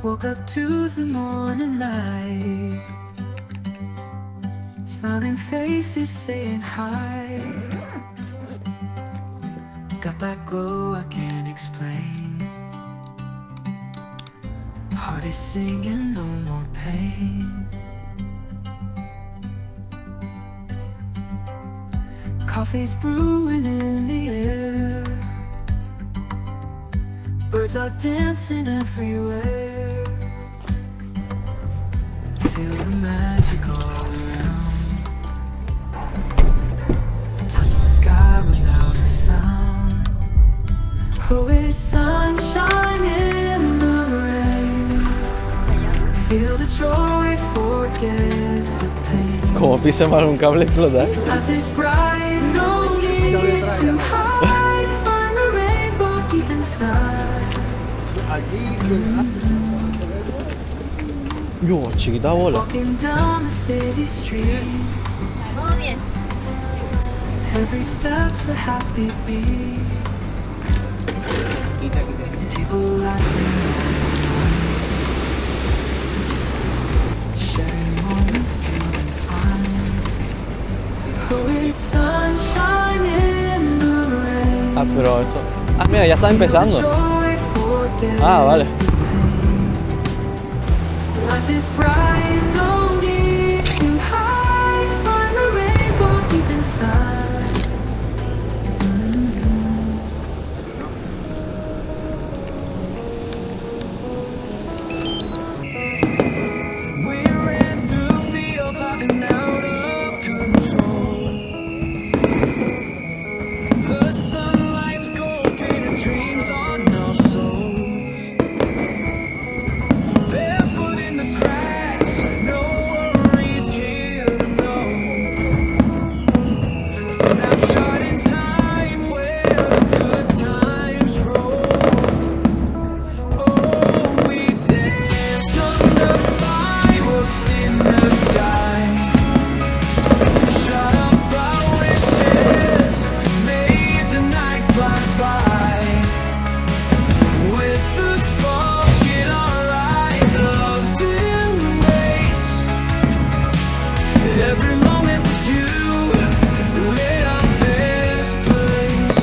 Woke up to the morning light, smiling faces saying hi. Got that glow I can't explain. Heart is singing, no more pain. Coffee's brewing in the air. Birds are dancing everywhere. Feel the magic all around. Touch the sky without a sound. Oh, it's sunshine in the rain. Feel the joy, forget the pain. Como pise mal un cable explota. Life is bright, no need to hide. Find the rainbow deep inside. Yo, chiquita bola. Walking down the city street. Todo bien. Every step's a happy beat. People laughing, sharing moments pure and fine. Oh, it's sunshine in the rain. Ah, pero eso. Ah, mira, ya está empezando. Joy, forget Ah, vale. the pain. Life is bright, no need to hide. Find the rainbow deep inside. We ran through fields often out of control. The sunlight's gold painted dreams on our souls. Barefoot in the grass, no worries here to know. A snapshot in time where the good times roll. Oh, we danced under fireworks in the sky. Shut up our wishes, made the night fly by. With the spark in our eyes, love's embrace. Every moment with you lit up this place.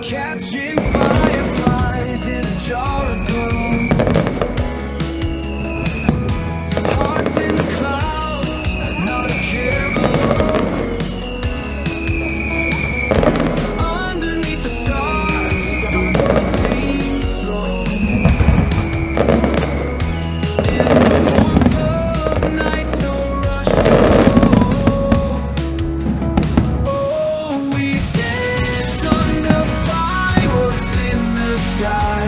Catching fireflies in a jar of gold. Hearts in the clouds, not a care below. Underneath the stars, the world seems slow. In the warmth of nights, no rush to go. Oh, we danced under fireworks in the sky.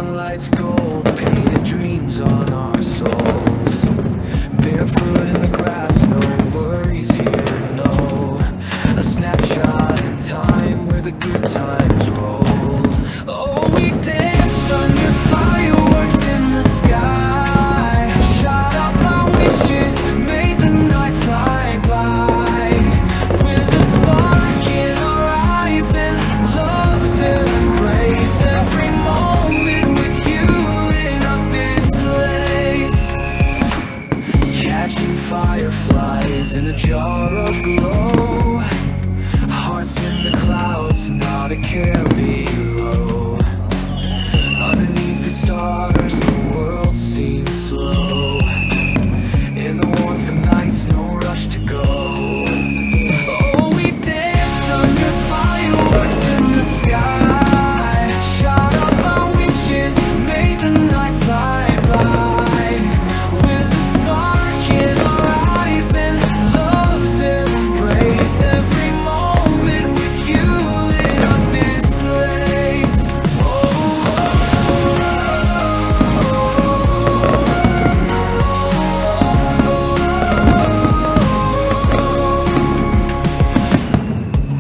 sunlight's gold, painted dreams on our souls. Barefoot in the grass, no worries here, no. A snapshot in time where the good times roll. Oh, we danced under fireworks in the sky. Shot up our wishes, made the night fly by. With a spark in our eyes and love's embrace. Every moment with you lit up this place. Catching fireflies in a jar of glow. Hearts in the clouds, not a care below. Underneath the stars, the world seems slow. In the warmth of nights, no rush to go. Oh, we danced under fireworks in the sky. Shot up our wishes, made the night fly by. With a spark in our eyes and love's embrace. Every moment with you lit up this place.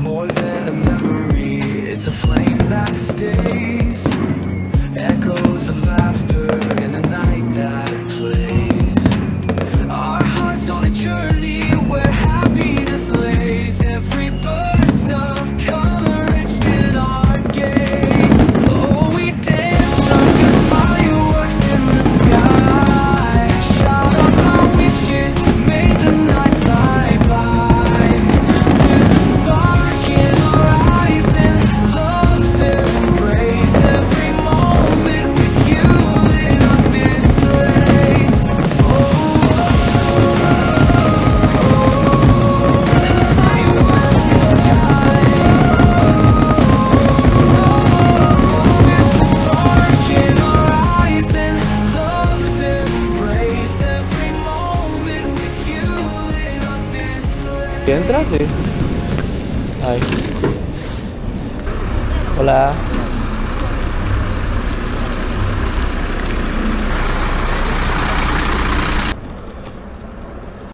More than a memory, it's a flame that stays. Echoes of laughter in the night that it plays. Our hearts on a journey where happiness lays. Every burst of color etched in our gaze. Oh, we danced under fireworks in the sky. Shot up our wishes, made the night fly by. With a spark in our eyes and love's embrace. Every moment with you lit up this place. Spark in our eyes and love's embrace. Every moment with you lit up this place. ¿Y entras? Sí. Ay. Hola.